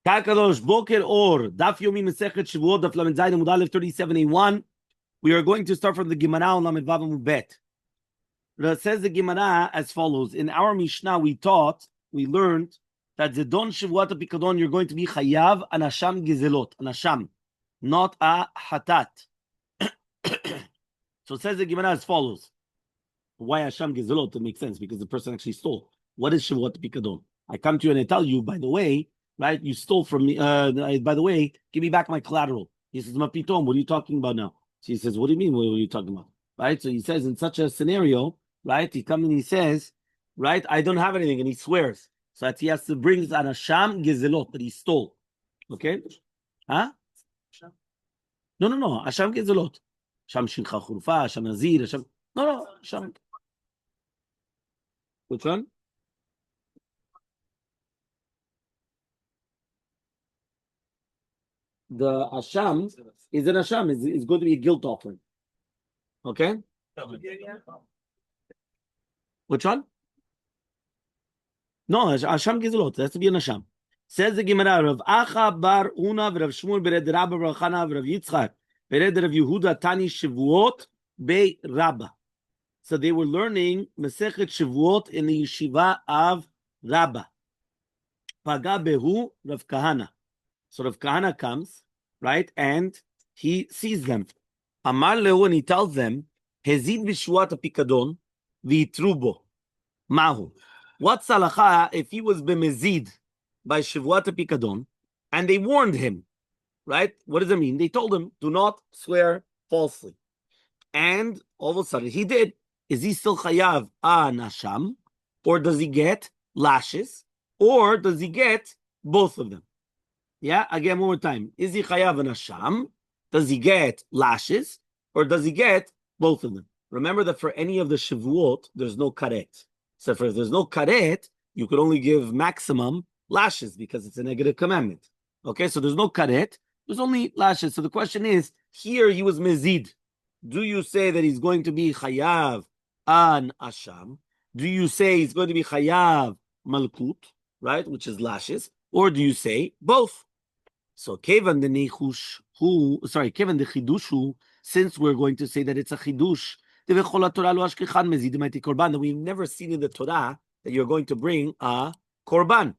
Kakadosh Boker Or Daf Yomi Masechet Shevuos Daf Lamed Zayin Amud Aleph 37a1. We are going to start from the Gemara on Lamed Vav Amud Bet. It says the Gemara as follows: in our Mishnah, we learned that Zedon Shevuot Pikadon, you're going to be Chayav an Hasham Gizelot, an Hasham, not a Hatat. So it says the Gemara as follows: why Hasham Gizelot? It makes sense because the person actually stole. What is Shevuot Pikadon? I come to you and I tell you, by the way, right? You stole from me. By the way, give me back my collateral. He says, Mapitom, what are you talking about now? She says, what do you mean? What are you talking about? Right? So he says, in such a scenario, right? He comes and he says, right? I don't have anything, and he swears. So that he has to bring an Hasham Gezelot that he stole. Okay? Huh? No. Hasham Gezelot. Hasham Shincha Churfa, Hasham Nazir, Hasham. No. Hasham. Which one? The Hasham is an Hasham. It's going to be a guilt offering. Okay? Which one? No, Hasham Gizlot. It has to be an Hasham. Says the Gemara, Rav Acha bar Una, Rav Shmuel bered Rabba Rav Chana, Rav Yitzchak bered Rav Yehuda Tani Shevuot be Rabba. So they were learning Masechet Shevuot in the yeshiva of Rabba. Paga behu Rav Kahana. So Rav Kahana comes, right, and he sees them. Amar lehu, and he tells them, Hezid b'shuat pikadon v'itrubo. Mahu. What's halacha if he was b'mezid by Shevuat pikadon, and they warned him, right? What does it mean? They told him, do not swear falsely. And all of a sudden he did. Is he still chayav nasham, or does he get lashes, or does he get both of them? Yeah, again, one more time. Is he chayav an Hasham? Does he get lashes? Or does he get both of them? Remember that for any of the Shevuot, there's no karet. So if there's no karet, you could only give maximum lashes because it's a negative commandment. Okay, so there's no karet, there's only lashes. So the question is, here he was mezid. Do you say that he's going to be chayav an Hasham? Do you say he's going to be chayav malkut, right, which is lashes? Or do you say both? So kevan the chidush, since we're going to say that it's a chidush, that we've never seen in the Torah that you're going to bring a korban.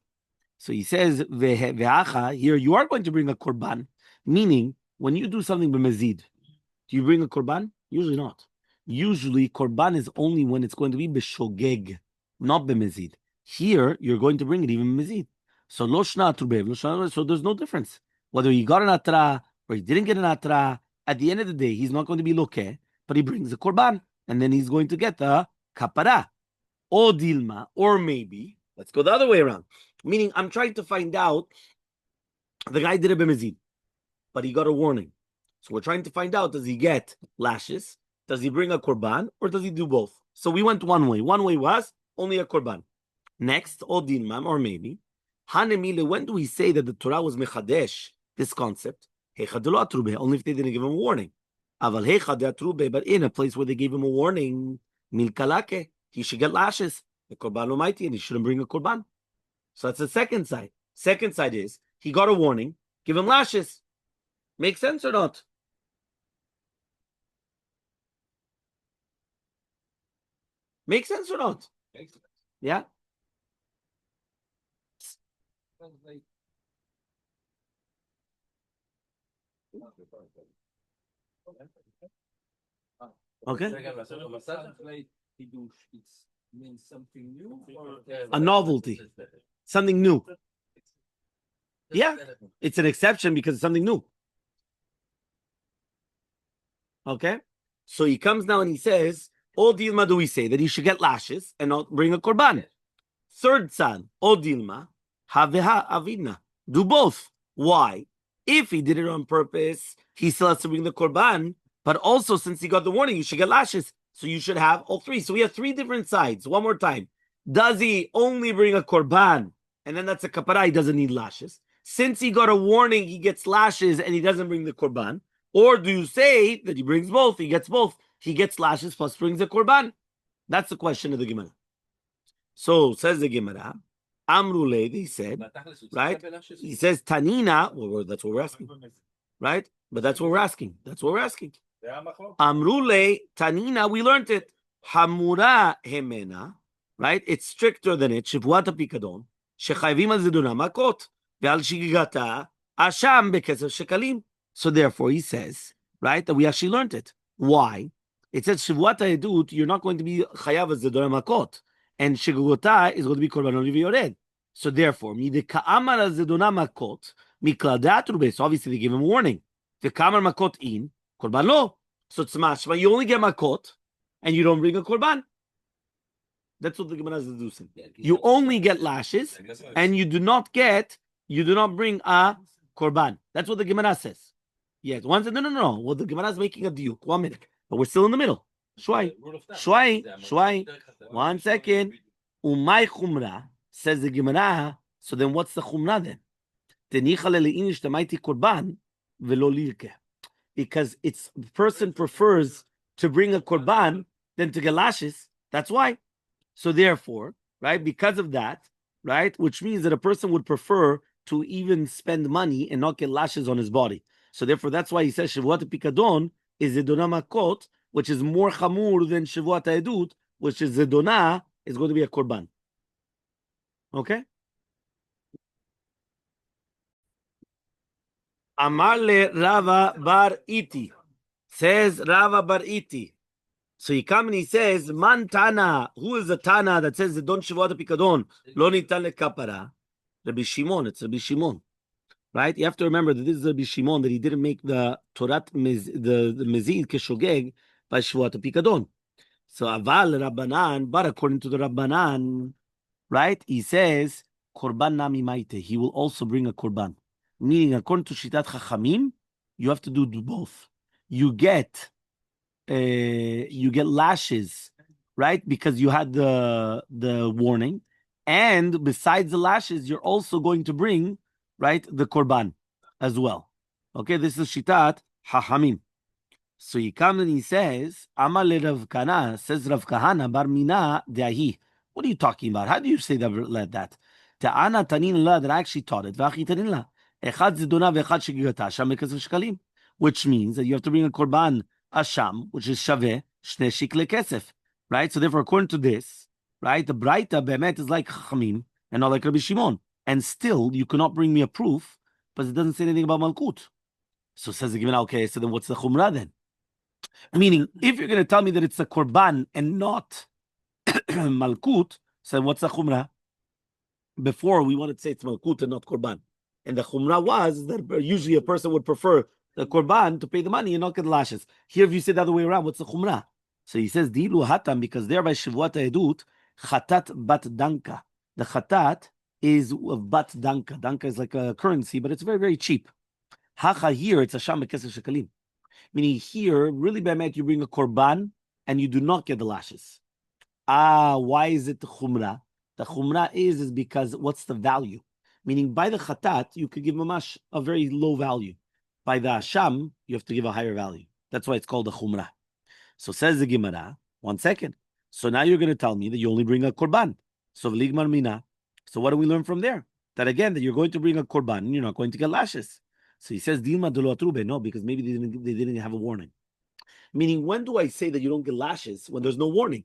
So he says, here you are going to bring a korban, meaning when you do something b'mezid, do you bring a korban? Usually not. Usually korban is only when it's going to be b'shogeg, not b'mezid. Here you're going to bring it even b'mezid. So so there's no difference. Whether he got an atra or he didn't get an atra, at the end of the day, he's not going to be lokeh, but he brings the korban, and then he's going to get the kapara. Or dilma, or maybe, let's go the other way around. Meaning, I'm trying to find out, the guy did a b'mezid, but he got a warning. So we're trying to find out, does he get lashes? Does he bring a korban, or does he do both? So we went one way. One way was only a korban. Next, or dilma, or maybe, Hanemile, when do we say that the Torah was mechadesh, this concept? Only if they didn't give him a warning. But in a place where they gave him a warning, milkalake, he should get lashes. The korban almighty, and he shouldn't bring a korban. So that's the second side. Second side is, he got a warning, give him lashes. Make sense or not? Make sense or not? Makes sense. Yeah? Okay. A novelty, something new. Yeah, it's an exception because it's something new. Okay, so he comes now and he says, "O Dilma, do we say that he should get lashes and not bring a korban?" Third son, O Dilma, Haveha Avina, do both. Why? If he did it on purpose, he still has to bring the korban, but also since he got the warning, you should get lashes. So you should have all three. So we have three different sides. One more time. Does he only bring a korban, and then that's a kapara, he doesn't need lashes? Since he got a warning, he gets lashes and he doesn't bring the korban. Or do you say that he brings both, he gets both? He gets lashes plus brings the korban. That's the question of the Gemara. So says the Gemara, Amrule, they said, right? He says Tanina. Well, that's what we're asking, right? But that's what we're asking. That's what we're asking. Amrule Tanina. We learned it. Hamura hemena, right? It's stricter than it. Shevuat pikadon. Shechayvim al zeduna makot ve'al shigigata asham bekesef shekalim. So therefore, he says, right, that we actually learned it. Why? It says Shevuat ha'edut. You're not going to be chayav as zeduna makot, and shigigota is going to be korban yored. So therefore, mideka'amar al zeduna makot mikladat rube. So obviously they give him a warning. The kamar makot in korban lo. So it's mashma. You only get makot, and you don't bring a korban. That's what the Gemara is deducing. You only get lashes, and you do not bring a korban. That's what the Gemara says. Yes. One said, no. Well, the Gemara is making a diuk. 1 minute. But we're still in the middle. Shwai. 1 second. Umay chumra, says the Gemara. So then what's the chumra then? Tenicha le'inish tamaiti korban velo lirke. Because the person prefers to bring a korban than to get lashes. That's why. So therefore, right, because of that, right, which means that a person would prefer to even spend money and not get lashes on his body. So therefore, that's why he says Shevuat Pikadon is Zedona Makot, which is more chamur than Shevuat Edut, which is Zedona is going to be a korban. Okay? Amar le Rava bar Iti. Says Rava bar Iti. So he comes and he says, Man Tana, who is the Tana that says, Don't Shevuat Pikadon, Lo Nitan le Kapara? Rabbi Shimon, it's Rabbi Shimon. Right? You have to remember that this is Rabbi Shimon, that he didn't make the Torat, the Mezid Keshogeg by Shevuat Pikadon. So Aval Rabbanan, but according to the Rabbanan, right, he says, Korban Nami Maite, he will also bring a Korban. Meaning, according to Shitat Chachamim, you have to do both. You get lashes, right? Because you had the warning, and besides the lashes, you're also going to bring, right, the korban as well. Okay, this is shitat hachamim. So he comes and he says, Amar le Rav Kana, says Rav Kahana bar Mina de'ahi. What are you talking about? How do you say that? Ta'ana tanin la, that I actually taught it. V'achi tanin la. Echad zidona v'echad shegigata asham mekesef shekalim. Which means that you have to bring a korban asham, which is shaveh shne shikle kesef, right? So therefore, according to this, right, the Braita bemet is like Chachamim and not like Rabbi Shimon, and still you cannot bring me a proof, but it doesn't say anything about Malkut. So says the Gemara, okay, so then what's the Chumrah then? Meaning, if you're going to tell me that it's a korban and not Malkut, so what's the Chumrah? Before we wanted to say it's Malkut and not korban, and the Chumrah was that usually a person would prefer the korban to pay the money and not get the lashes. Here, if you say the other way around, what's the chumrah? So he says, Dilu hatam, because there by Shevuat Edut, chatat bat danka. The chatat is of bat danka. Danka is like a currency, but it's very, very cheap. Hacha here, it's a sham bekesef shekalim. Meaning here, really be'emet, you bring a korban and you do not get the lashes. Why is it the chumrah? The chumrah is because what's the value? Meaning by the chatat, you could give mamash a very low value. By the Hasham, you have to give a higher value. That's why it's called a Chumrah. So says the Gemara, 1 second. So now you're going to tell me that you only bring a Korban. So V'ligmar Mina. So what do we learn from there? That again, that you're going to bring a Korban and you're not going to get lashes. So he says, Dilma Delo Atrube. No, because maybe they didn't have a warning. Meaning, when do I say that you don't get lashes? When there's no warning.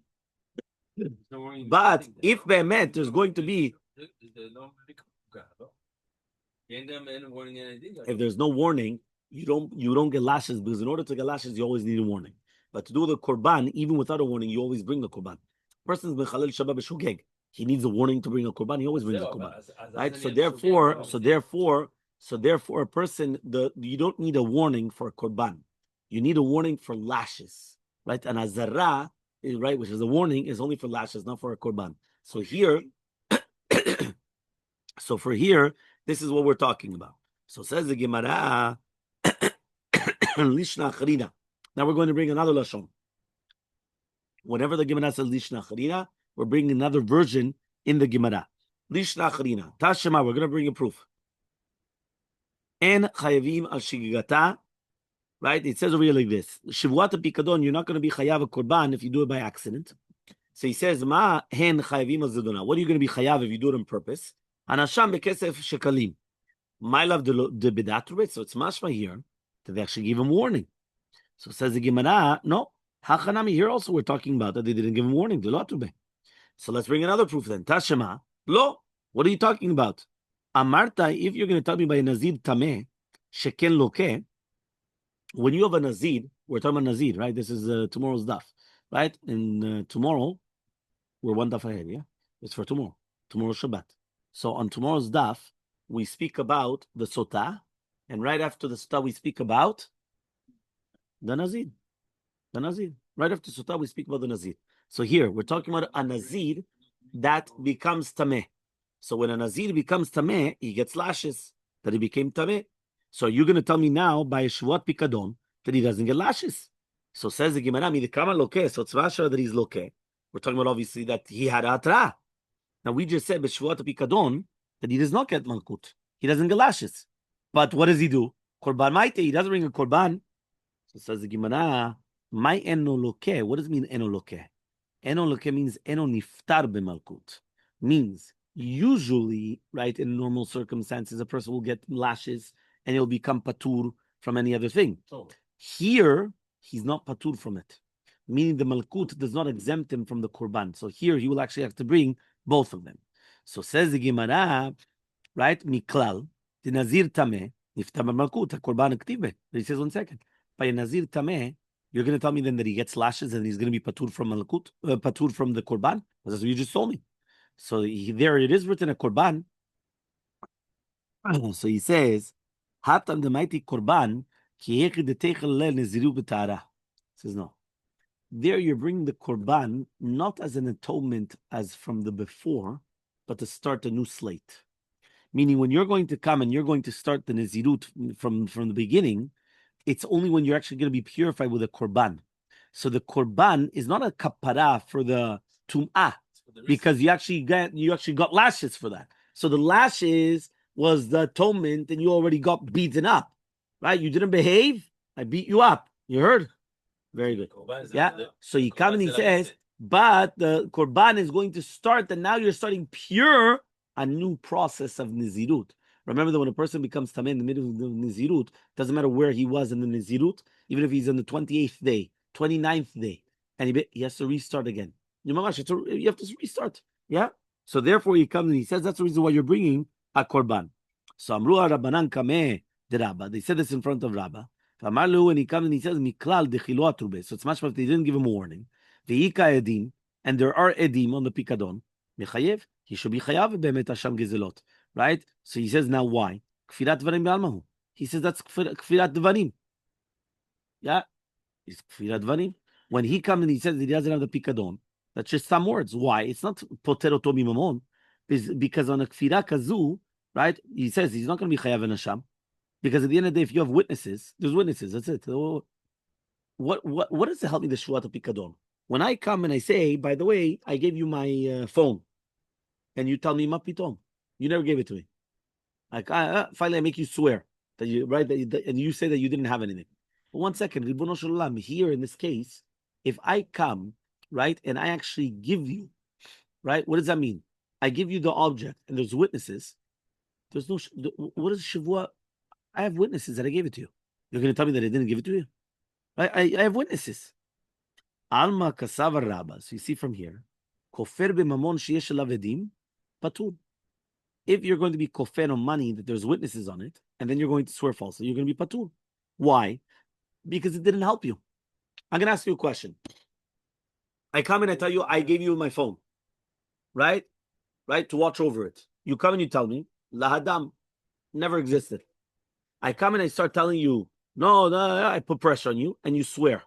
But if Be'emet, there's going to be... If there's no warning, you don't get lashes, because in order to get lashes, you always need a warning. But to do the korban, even without a warning, you always bring the korban. Person's mechalel shabbat b'shogeg. He needs a warning to bring a korban. He always brings a korban, right? So therefore, a person you don't need a warning for a korban. You need a warning for lashes, right? And azara, right, which is a warning, is only for lashes, not for a korban. So here, this is what we're talking about. So says the Gemara, Lishna Charina. Now we're going to bring another Lashon. Whenever the Gemara says Lishna Charina, we're bringing another version in the Gemara. Lishna Charina. Tashema, we're going to bring a proof. En Chayavim al Shigigata. Right? It says over here like this. Shevuat Pikadon, you're not going to be Chayav a Korban if you do it by accident. So he says, Ma hen Chayavim al Zedona. What are you going to be Chayav if you do it on purpose? Anasham bekesef shekalim. My love the bidatru. So it's mashma here that they actually give him warning. So says the Gemara, no. Hachanami here also we're talking about that they didn't give him warning. So let's bring another proof then. Tashema, lo. What are you talking about? Amarta, if you're going to tell me by a Nazir Tameh, Sheken Loke, when you have a Nazir, we're talking about Nazir, right? This is tomorrow's daf, right? And tomorrow, we're one daf ahead, yeah? It's for tomorrow. Tomorrow's Shabbat. So on tomorrow's daf, we speak about the Sotah, and right after the Sotah, we speak about the Nazir. The Nazir. Right after Sotah, we speak about the Nazir. So here, we're talking about a Nazir that becomes Tameh. So when a Nazir becomes Tameh, he gets lashes that he became Tameh. So you're going to tell me now by Shevuot Pikadon that he doesn't get lashes. So says the Gemara, Midikama Loke, so it's Vasha that he's Loke. We're talking about obviously that he had Atra. Now we just said by Shevuot Pikadon that he does not get Malkut. He doesn't get lashes. But what does he do? Korban Maite, he doesn't bring a Korban. So says the Gemara, my Eno Loke. What does it mean Eno Loke? Eno Loke means Eno Niftar B'Malkut. Means usually, right, in normal circumstances, a person will get lashes and he'll become patur from any other thing. Oh. Here, he's not patur from it, meaning the malkut does not exempt him from the korban. So here, he will actually have to bring both of them. So says the Gemara, right, miklal, the nazir tameh, niftar malkut, the korban aktive. He says, 1 second, by a nazir tameh, you're going to tell me then that he gets lashes and he's going to be patur from malkut, patur from the korban? That's what you just told me. So there it is written a korban. So he says, "Hatam the mighty korban ki de neziru b'tara." Says no. There you're bringing the korban not as an atonement as from the before, but to start a new slate. Meaning, when you're going to come and you're going to start the nezirut from the beginning, it's only when you're actually going to be purified with a korban. So the korban is not a kapara for the tum'ah, because you actually got lashes for that. So the lashes was the atonement, and you already got beaten up, right? You didn't behave, I beat you up. You heard? Very good. Yeah. So he comes and he says, but the korban is going to start, and now you're starting pure, a new process of nizirut. Remember that when a person becomes tameh in the middle of the nizirut, doesn't matter where he was in the nizirut, even if he's on the 28th day, 29th day, and he has to restart again. You have to restart. Yeah. So therefore he comes and he says that's the reason why you're bringing a korban. So Amru Rabbanan Kameh the Rabba. They said this in front of Rabba. And he comes and he says Miklal dechilu atrube. So it's much if they didn't give him a warning. Ve'ika edim, and there are edim on the pikadon. Mechayev, he should be chayav be'emet hasham gezelot. Right? So he says now why? Kfirat dvarim be'almahu. He says that's kfirat dvarim. Yeah, it's kfirat dvarim. When he comes and he says that he doesn't have the pikadon, that's just some words. Why? It's not potero tomi mamon, because on a kfira kazu, right? He says he's not going to be chayav and hasham, because at the end of the day, if you have witnesses, there's witnesses. That's it. What does it help me the shvuat pikadon? When I come and I say, by the way, I gave you my phone, and you tell me mapitom, you never gave it to me. Like finally, I make you swear that you and you say that you didn't have anything. But 1 second, Ribono Shel Olam, here in this case, if I come, right, and I actually give you, right, what does that mean? I give you the object, and there's witnesses. There's no. What is Shavua? I have witnesses that I gave it to you. You're going to tell me that I didn't give it to you? I have witnesses. Alma kasava rabba. So you see from here, kofer b'mamon sheyesh alav edim patur. If you're going to be kofer on money that there's witnesses on it, and then you're going to swear falsely, you're going to be patur. Why? Because it didn't help you. I'm going to ask you a question. I come and I tell you, I gave you my phone, right? Right? To watch over it. You come and you tell me, lahadam never existed. I come and I start telling you, no, I put pressure on you, and you swear.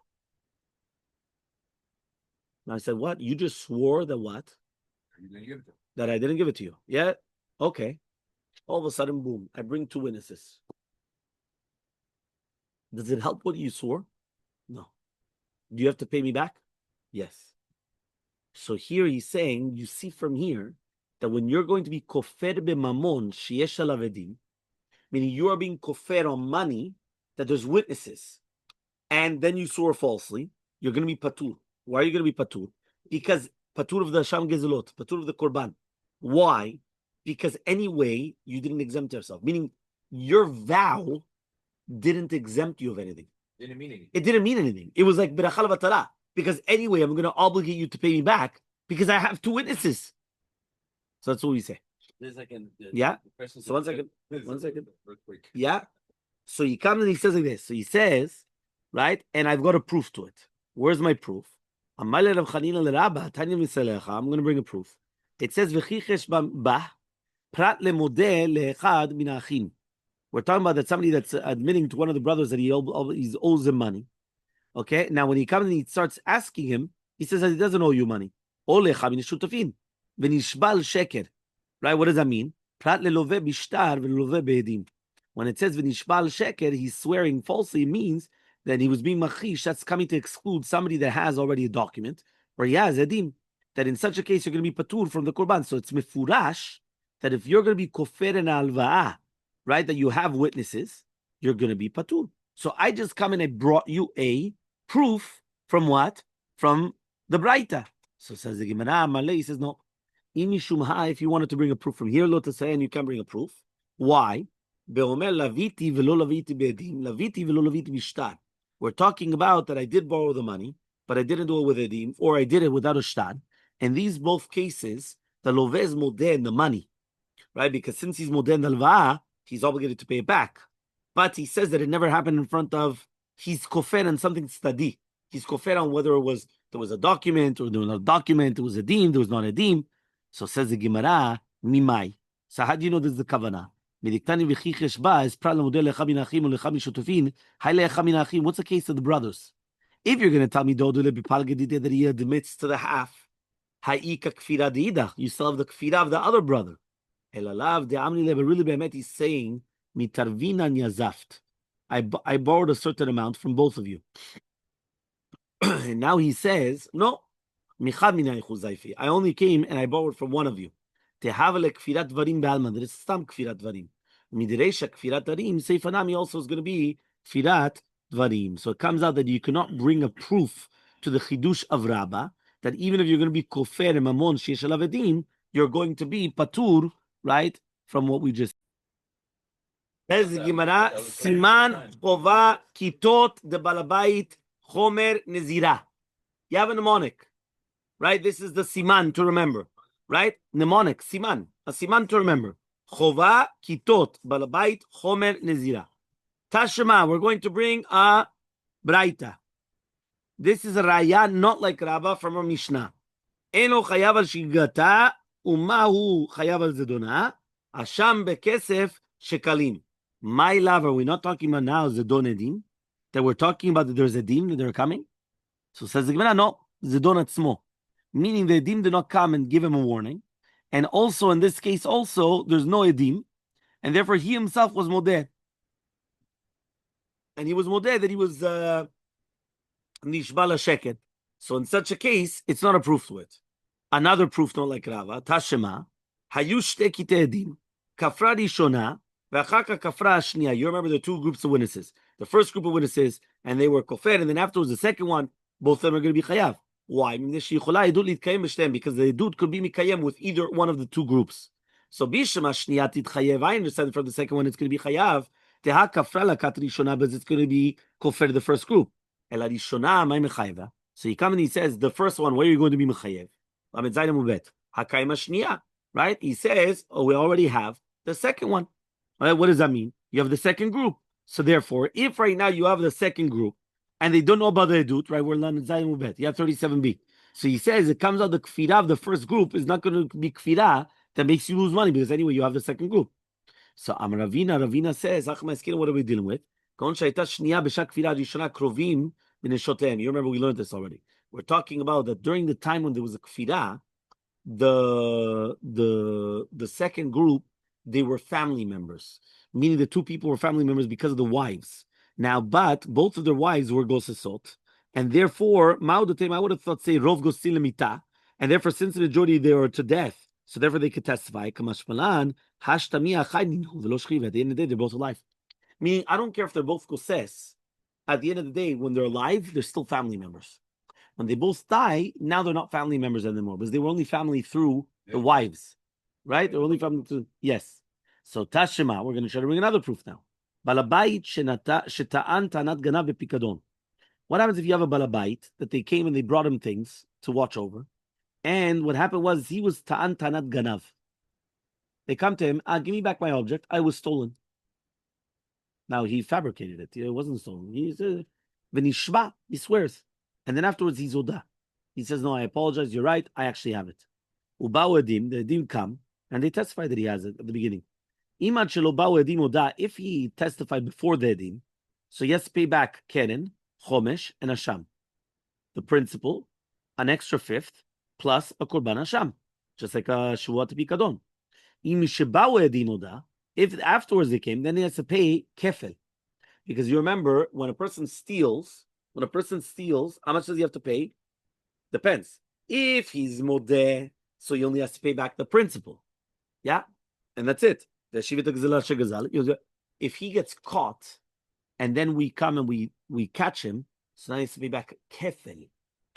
And I said, what? You just swore that what? That I didn't give it to you. Yeah? Okay. All of a sudden, boom, I bring 2 witnesses. Does it help what you swore? No. Do you have to pay me back? Yes. So here he's saying, you see from here, that when you're going to be kofer b'mamon sheyesh alav edim, meaning you are being kofer on money, that there's witnesses, and then you swore falsely, you're going to be patur. Why are you going to be patur? Because patur of the Hasham Gezelot, patur of the Korban. Why? because anyway, you didn't exempt yourself. Meaning, your vow didn't exempt you of anything. Didn't mean anything. It didn't mean anything. It was like berachal v'tala. Because anyway, I'm going to obligate you to pay me back because I have two witnesses. So that's what we say. There's like Yeah. So 1 second. 1 second. Yeah. So he comes and he says like this. So he says, right? And I've got a proof to it. Where's my proof? I'm going to bring a proof. It says, prat lemodeh leechad min ha'achim. We're talking about that somebody that's admitting to one of the brothers that he owes him money. Okay, now when he comes and he starts asking him, he says that he doesn't owe you money. Olecha min shutafin, v'nishbal sheker. Right? What does that mean? Prat leloveh bishtar v'leloveh be'edim. When it says v'nishbal sheker, he's swearing falsely. It means that he was being machish. That's coming to exclude somebody that has already a document, or he has edim. That in such a case you're going to be patur from the korban. So it's mefurash that if you're going to be kofer and alva'ah, right, that you have witnesses, you're going to be patur. So I just come and I brought you a proof from what? From the Braita. So says the Gemara, Elmaleh, he says, no. If you wanted to bring a proof from here, to say, and you can bring a proof. Why? We're talking about that I did borrow the money, but I didn't do it with edim, or I did it without a shtad. In these both cases, the loveh is modeh the money, right? Because since he's modeh al-va'ah, he's obligated to pay it back. But he says that it never happened in front of, he's kofer on something stadi. He's kofer on whether there was a document, or there was no document, there was a deem, there was not a deem. So says the Gemara, mimai. So how do you know this is the kavanah? What's the case of the brothers? If you're going to tell me that he admits to the half, you still have the kfira of the other brother. But really, he's saying, I borrowed a certain amount from both of you. And now he says, no, I only came and I borrowed from one of you. There is some kfirat dvarim. Midiresha kfirat dvarim, seifanami also is going to be kfirat dvarim. So it comes out that you cannot bring a proof to the chidush of Rabba that even if you're going to be kofer and mamon sheish alav edim, you're going to be patur, right, from what we just. Says the Gemara, siman chova kitot de balabait chomer nezira. You have a mnemonic, right? This is the siman to remember. Right? Mnemonic, siman. A siman to remember. Chova, kitot, balabait, chomer, nezira. Tashema, we're going to bring a braita. This is a raya, not like Rabba from our Mishnah. Eno chayav al shigata, umahu chayav al zedona, asham bekesef shekalim. My love, are we not talking about now zedon edim? That we're talking about that there's edim that they're coming? So says the Gemara, no, zedon atzmo. Meaning the edim did not come and give him a warning. And also, in this case, also, there's no edim. And therefore, he himself was modeh. And he was modeh that he was nishbal sheket. So in such a case, it's not a proof to it. Another proof, not like Rava, Tashema, hayu shte kitei edim, kafra rishona, v'achaka kafra shniya. You remember the two groups of witnesses. The first group of witnesses, and they were kofer, and then afterwards, the second one, both of them are going to be chayav. Why? Because the edut could be mikayem with either one of the two groups. So bishma shniyat titchayev. I understand from the second one it's going to be chayav. Teha kafra lakat rishona, but it's going to be kofer the first group. Ela rishona may mechayeva. So he comes and he says the first one, where are you going to be mechayev? Lamed zayin mubet. Hakayma shniya. Right? He says, oh, we already have the second one. All right, what does that mean? You have the second group. So therefore, if right now you have the second group, and they don't know about the edut, right? We're learning Zayin Mubet. You have 37b. So he says it comes out the kfirah of the first group is not going to be kfirah that makes you lose money because anyway you have the second group. So Ravina says, what are we dealing with? You remember we learned this already. We're talking about that during the time when there was a kfirah, the second group, they were family members, meaning the two people were family members because of the wives. Now, but both of their wives were gosesot, and therefore, I would have thought, say, rov gosil, and therefore, since the majority they were to death, so therefore they could testify. Kamashmalan, hashtami achayinu, at the end of the day, they're both alive. Meaning, I don't care if they're both goses. At the end of the day, when they're alive, they're still family members. When they both die, now they're not family members anymore, because they were only family through the wives. right? Or only from the yes. So Tashema, we're going to try to bring another proof now. Balabait sheta'an tanat ganav bepikadon. What happens if you have a balabait that they came and they brought him things to watch over, and what happened was he was ta'an tanat ganav. They come to him, give me back my object. I was stolen. Now he fabricated it. It wasn't stolen. He's v'nishba. He swears, and then afterwards he's oda. He says, "No, I apologize. You're right. I actually have it." Ubau edim. The edim come and they testify that he has it at the beginning. Imad shelo bau edim oda. If he testified before the edim, so he has to pay back keren, chomesh, and asham, the principal, an extra fifth, plus a korban asham, just like a shuvat pikadon. If afterwards they came, then he has to pay kefel. Because you remember, when a person steals, how much does he have to pay? Depends. If he's modeh, so he only has to pay back the principal. Yeah? And that's it. If he gets caught, and then we come and we catch him, so now he has to pay back kefel.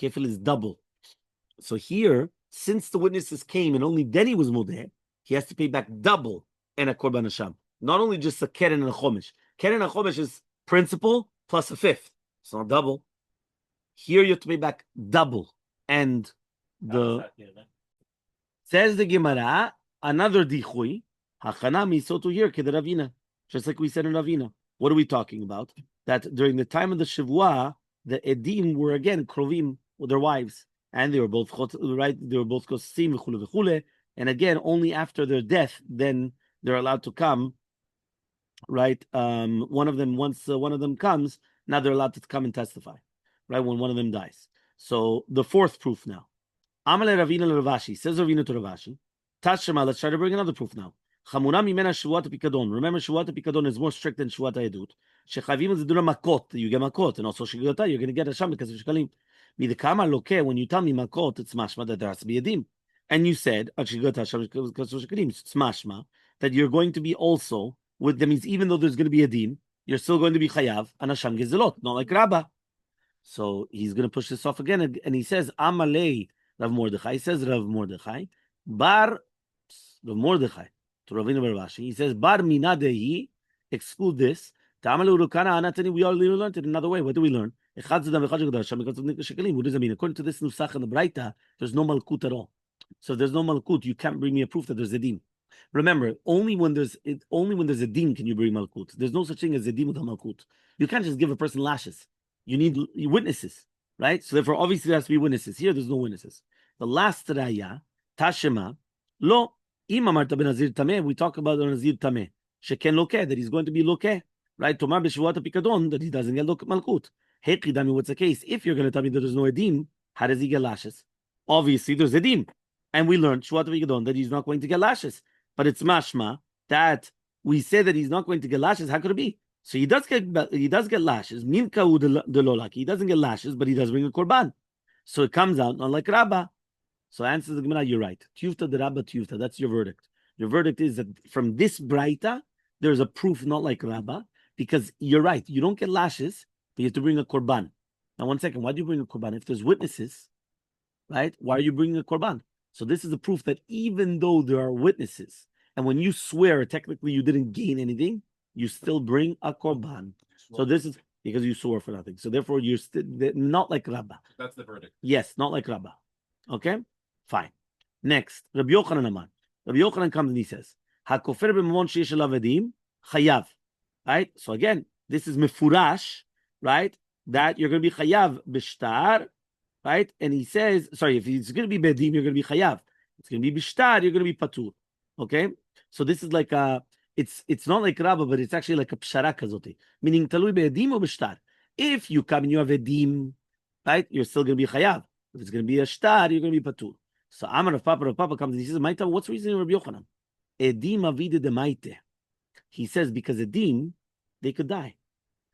Kefel is double. So here, since the witnesses came and only then he was modeh, he has to pay back double and a korban hasham. Not only just a keren and a chomesh. Keren and chomesh is principal plus a fifth. It's not double. Here you have to pay back double. And says the Gemara, another dichui, hachanami, so to here, kederavina. Just like we said in Ravina. What are we talking about? That during the time of the Shevuah, the Edim were again krovim with their wives. And they were both right. They were both kosim v'chule v'chule. And again, only after their death, then they're allowed to come. Right? One of them, once one of them comes, now they're allowed to come and testify. Right? When one of them dies. So the fourth proof now. Elmaleh Ravina Ravashi says Ravina to Ravashi. Tashema. Let's try to bring another proof now. Chamura mimena Shevuat Pikadon. Remember, Shevuat Pikadon is more strict than Shevuat Edut. Shechavim is dura makot. You get makot, and also shigota. You're going to get a sham because of shkalim. Midikama loke. When you tell me makot, it's mashma that there has to be a dim. And you said it's mashma that you're going to be also with them. Means even though there's going to be a dim, you're still going to be chayav and hasham gezelot, not like Rabbi. So he's going to push this off again, and he says Amalei Rav Mordechai. He says Rav Mordechai Bar Rav Mordechai to Ravina Barbashi. He says Bar Minadehi. Exclude this. We all learned it another way. What do we learn? What does it mean? According to this nusach and the Braita, there's no malkut at all. So if there's no malkut, you can't bring me a proof that there's a din. Remember, only when there's a din can you bring malkut. There's no such thing as a din without malkut. You can't just give a person lashes. You need witnesses, right? So therefore, obviously, there has to be witnesses. Here, there's no witnesses. The last raya, tashema, lo imamarta ben nazir tameh. We talk about the nazir tameh. Sheken lokeh, that he's going to be lokeh, right? Tomar b'shevuat pikadon, that he doesn't get malkut. Hechidami, what's the case? If you're going to tell me that there's no edim, how does he get lashes? Obviously, there's edim. And we learned Shuvat Pikadon that he's not going to get lashes. But it's mashma that we say that he's not going to get lashes. How could it be? So he does get lashes. Milkau de lolaki. He doesn't get lashes, but he does bring a korban. So it comes out not like Rabba. So answers the Gemara, you're right. Tiyufta de Rabba tiyufta. That's your verdict. Your verdict is that from this Braita, there's a proof not like Rabba, because you're right. You don't get lashes, but you have to bring a korban. Now, 1 second. Why do you bring a korban? If there's witnesses, right? Why are you bringing a korban? So this is a proof that even though there are witnesses, and when you swear, technically you didn't gain anything, you still bring a korban. So this is because you swore for nothing. So therefore, you're still not like Rabba. That's the verdict. Yes, not like Rabba. Okay, fine. Next, Rabbi Yochanan Aman. Rabbi Yochanan comes and he says, "Hakofer b'mamon sheyesh alav edim chayav." Right. So again, this is mefurash, right? That you're going to be chayav b'shtar. Right? And he says, sorry, if it's going to be bedim, you're going to be chayav. It's going to be bishtar, you're going to be patur. Okay? So this is like it's not like Rabba, but it's actually like a pshara kazoti. Meaning, talui bedim or bishtar. If you come and you have edim, right, you're still going to be chayav. If it's going to be a shtar, you're going to be patur. So Amar of Papa comes and he says, Maita, what's the reason in Rabbi Yochanan? Edim avide de maite. He says, because edim, they could die.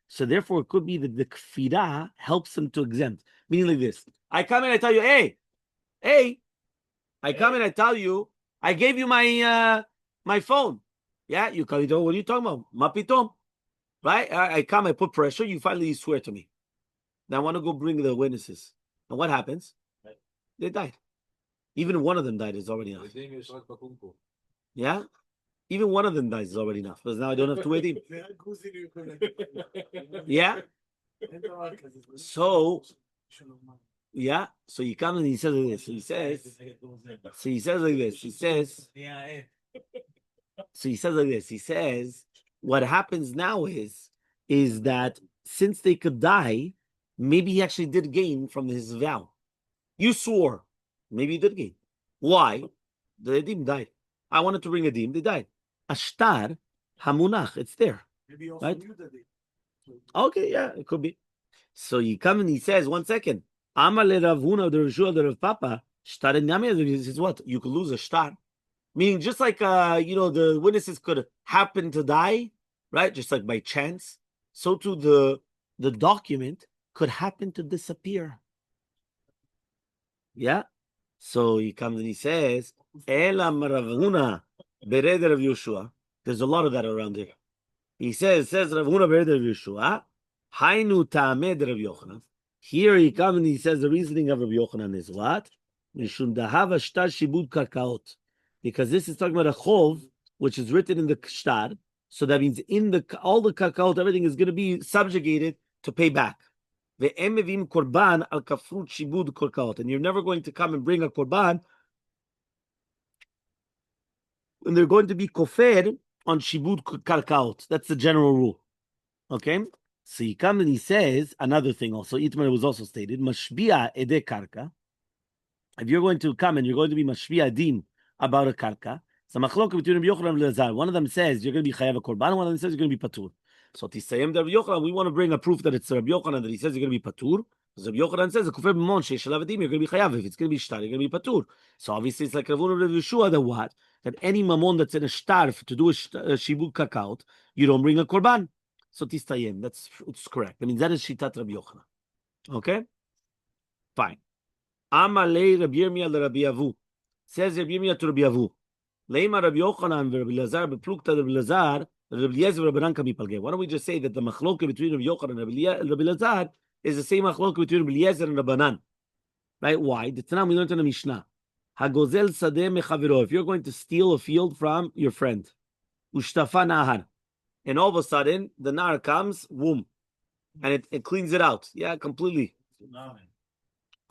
So therefore, it could be that the kfirah helps them to exempt. Meaning like this. I come and I tell you, hey. I come and I tell you, I gave you my phone. Yeah, you come, what are you talking about? Mapitom. Right? I come, I put pressure, you finally swear to me. Now I want to go bring the witnesses. And what happens? Right. They died. Even one of them died is already enough. Yeah? Even one of them dies is already enough, because now I don't have to wait him. Yeah? So, yeah, so he comes and he says like this. He says like this. He says, what happens now is that since they could die, maybe he actually did gain from his vow. You swore. Maybe he did gain. Why? The Edim died. I wanted to bring Edim. They died. Ashtar, Hamunach, it's there. Maybe also right? Okay, yeah, it could be. So he comes and he says, 1 second. Amale Ravuna, the Rishua, the Rav Papa, Shtar and Yami, he says what? You could lose a shtar. Meaning just like, the witnesses could happen to die, right? Just like by chance. So too the document could happen to disappear. Yeah? So he comes and he says, Elam Ravuna, Bereder of Yeshua. There's a lot of that around here. He says Ravuna Bereder of Yeshua, Hainu Ta'amed Rav Yochanan. Here he comes and he says the reasoning of Rav Yochanan is what? Mishum Dahava Shtar Shibud Karkaot. Because this is talking about a chov, which is written in the shtar. So that means all the karkaot, everything is going to be subjugated to pay back. Korban al kafrut shibud karkaot. And you're never going to come and bring a korban, and they're going to be kofer on shibud karkaot. That's the general rule. Okay? So he comes and he says another thing also. Itmar was also stated, mashbia ede karka. If you're going to come and you're going to be mashbia din about a karka, so machlok between Rabbi Yochanan and Elazar. One of them says you're going to be chayav a korban. One of them says you're going to be patur. So tisayim Rabbi Yochanan, we want to bring a proof that it's Rabbi Yochanan that he says you're going to be patur. Because Rabbi Yochanan says a kufer b'mon sheishalav adim, you're going to be chayav. If it's going to be shtar, you're going to be patur. So obviously it's like Ravuna of Rabbi Yeshua that what? That any mamon that's in a shtar to do a shibud kakaot, you don't bring a korban. So tisayim, it's correct. I mean that is shitat Rabbi Yochanan. Okay, fine. Amalei Rabbi Yirmiyah le Rabbi Avu. Says Rabbi Yirmiyah to Rabbi Avu. Leima Rabbi Yochanan Rabbi Lazar beplukta Rabbi Lazar Rabbi Eliezer Rabbi Ranka mipalge. Why don't we just say that the machloke between Rabbi Yochanan and Rabbi Lazar is the same machloke between Rabbi Eliezer and Rabbanan? Right? Why? The Tanam we learned in the Mishnah. Hagozel sadeh mechaviro. If you're going to steal a field from your friend, ushtafa nahar, and all of a sudden the nar comes, boom, and it cleans it out. Yeah, completely.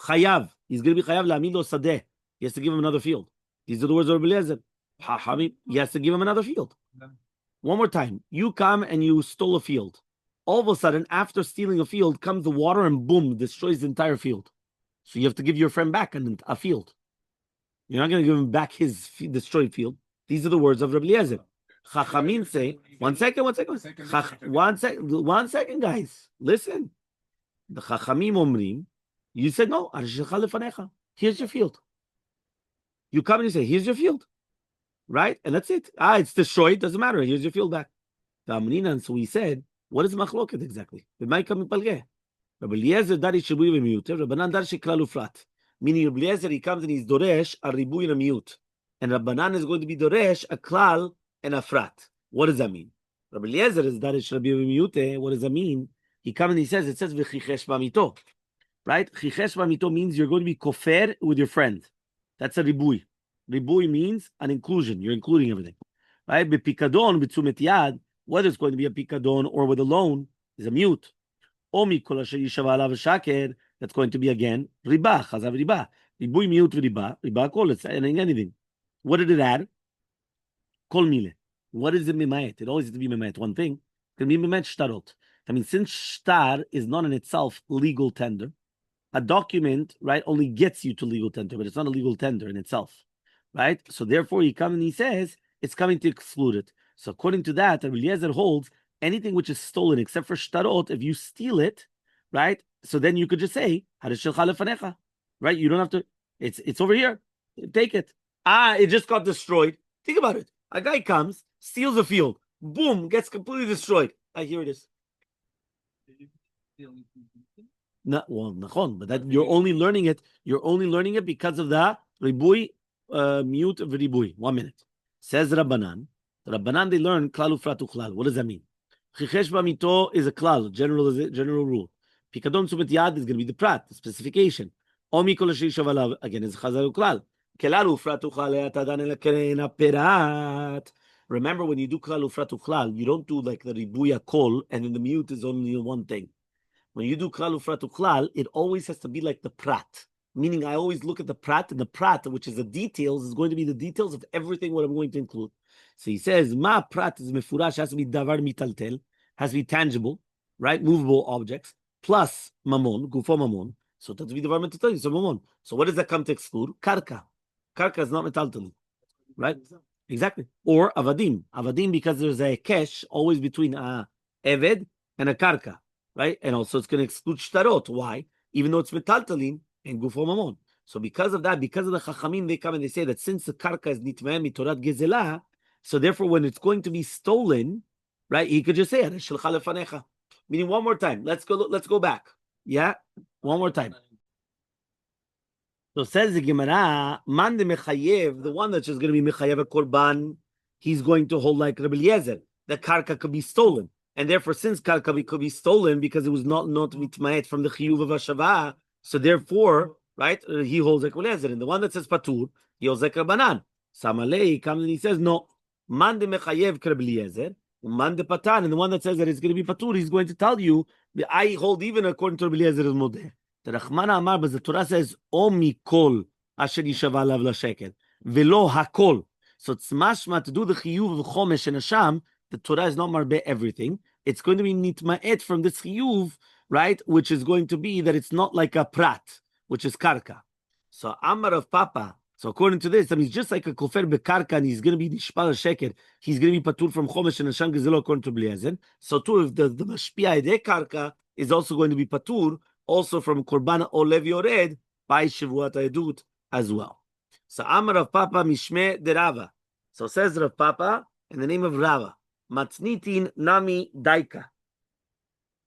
Chayav. He's going to be chayav la'amid lo sadeh. He has to give him another field. These are the words of Rabbi Eliezer. He has to give him another field. One more time. You come and you stole a field. All of a sudden, after stealing a field, comes the water and boom, destroys the entire field. So you have to give your friend back a field. You're not going to give him back his destroyed field. These are the words of Rabbi Eliezer. Chachamim say, one second, guys. Listen. The Chachamim omrim, you said, no, here's your field. You come and you say, here's your field. Right? And that's it. It's destroyed. Doesn't matter. Here's your field back. And so he said, what is machloket exactly? Rabbi Eliezer dari shibui v'miyut. Rabbanan dar sheklal ufrat. Meaning Rabbi Eliezer, he comes and he's doresh a ribui and a miyut. And Rabbanan is going to be doresh a klal and a frat. What does that mean? Rabbi Eliezer is darish rabbi v'miyut. What does that mean? He comes and he says, it says v'chichesh b'mito. Right? Chichesh b'mito means you're going to be kofer with your friend. That's a ribui. Ribui means an inclusion. You're including everything. Right? B'pikadon, b'tzumet yad, whether it's going to be a pikadon or with a loan, is a mute. Omi kol asher yishava alav shaker, that's going to be again riba, chazav riba. Ribui mute riba, riba kol, it's adding anything. What did it add? Kol mile. What is it mimayet? It always has to be mimayet. One thing, it can be mimayet shtarot. I mean, since shtar is not in itself legal tender, a document, right, only gets you to legal tender, but it's not a legal tender in itself, right? So therefore, he comes and he says it's coming to exclude it. So according to that, Rabbi Eliezer holds anything which is stolen except for shtarot, if you steal it, right? So then you could just say, right? You don't have to. It's over here. Take it. It just got destroyed. Think about it. A guy comes, steals a field, boom, gets completely destroyed. Here it is. No, well, but that you're only learning it. You're only learning it because of the ribui, mute of ribui. 1 minute. Says Rabbanan. Rabbanan they learn klal ufrat uchlal. What does that mean? Chichesh b'mito is a klal, general rule. Pikadon sumet yad is going to be the prat, the specification. Omi kol asher yishav alav again is chazal uklal. Remember, when you do klal ufrat uchlal, you don't do like the ribuya kol, and then the mute is only one thing. When you do klal ufrat uchlal, it always has to be like the prat. Meaning, I always look at the prat, and the prat, which is the details, is going to be the details of everything what I'm going to include. So he says, ma prat is mefurash, has to be davar mitaltel, has to be tangible, right? Movable objects, plus mamon, gufo mamon. So it has to be davar mitaltel, so mamon. So what does that come to exclude? Karka. Karka is not metaltel, right? Exactly. Or avadim. Avadim, because there's a kesh always between a eved and a karka, right? And also it's going to exclude shtarot. Why? Even though it's metaltalin and gufo mamon. So because of that, because of the chachamim, they come and they say that since the karka is nitmeh mitorat gezelah, so therefore when it's going to be stolen, right? He could just say it. Meaning one more time. Let's go back. Yeah? One more time. So says the Gemara, man de mechayev, the one that's just going to be mechayev a korban, he's going to hold like Rabbi Eliezer. The karka could be stolen. And therefore, since karka could be stolen because it was not mitmaet from the chiyuv of Hashava, so therefore, right, he holds like Rabbi Eliezer. And the one that says patur, he holds like Rabbanan. Samalei comes and he says, no, man de mechayev Rabbi Eliezer, man de patan. And the one that says that it's going to be patur, he's going to tell you, I hold even according to Rabbi Eliezer as modeh. The Rachmana Amar, but the Torah says, O mikol asher yishava lav lashekel, velo hakol. So it's mashma to do the chiyuv of chomesh and asham. The Torah is not marbe everything. It's going to be nitma'et from this chiyuv, right? Which is going to be that it's not like a prat, which is karka. So Amar of Papa. So according to this, I mean, he's just like a kofer bekarka, and he's going to be nishpal sheker. He's going to be patur from chomesh and asham gezelo according to Bliezen. So too, if the mashpia ede karka is also going to be patur, also from Korban Olev Yored by Shevuat Edut as well. So Amar of Papa Mishme de Rava. So says Rav Papa in the name of Rava. Matnitin Nami Daika.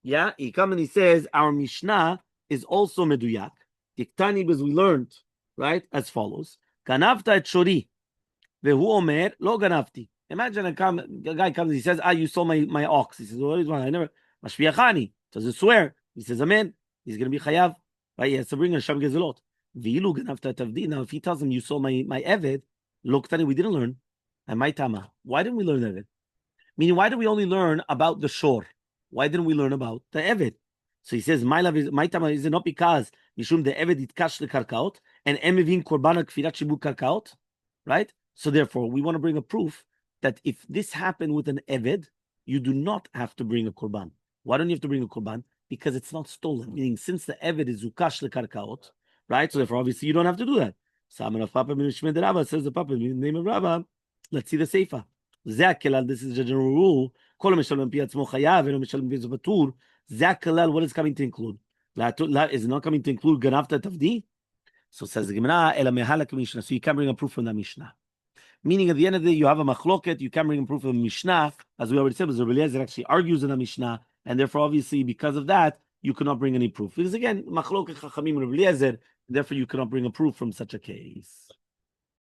Yeah, he comes and he says our Mishnah is also Meduyak. Diktani, because we learned, right, as follows. Ganavta et Shori. Vehu Omer lo ganavti. Imagine a guy comes and he says, you saw my ox. He says, what is one? I never. Mashviachani. Does it swear? He says, amen. He's going to be chayav, right? He has to bring a sham gezelot. Now, if he tells him, you saw my eved, look, we didn't learn. And my tama, why didn't we learn eved? Meaning, why did we only learn about the shore? Why didn't we learn about the eved? So he says, my tama, is it not because mishum the eved itkash le karkaot and emivin korbana kfirat shibu karkaot, right? So therefore, we want to bring a proof that if this happened with an eved, you do not have to bring a korban. Why don't you have to bring a korban? Because it's not stolen. Meaning, since the eved is zukash lekarkaot, right? So therefore, obviously, you don't have to do that. Saman of Papa Mishmed Rabba says the Papa in the name of Rabba. Let's see the Seifa. This is the general rule. What is coming to include? Is it not coming to include ganavta tavdi? So says the Gemara, Ela mehalak Mishnah. So you can bring a proof from the Mishnah. Meaning, at the end of the day, you have a machloket. You can bring a proof from the Mishnah, as we already said. Because Rabbi Eliezer actually argues in the Mishnah. And therefore, obviously, because of that, you cannot bring any proof. Because again, machloket chachamim Rabbi Eliezer, therefore you cannot bring a proof from such a case.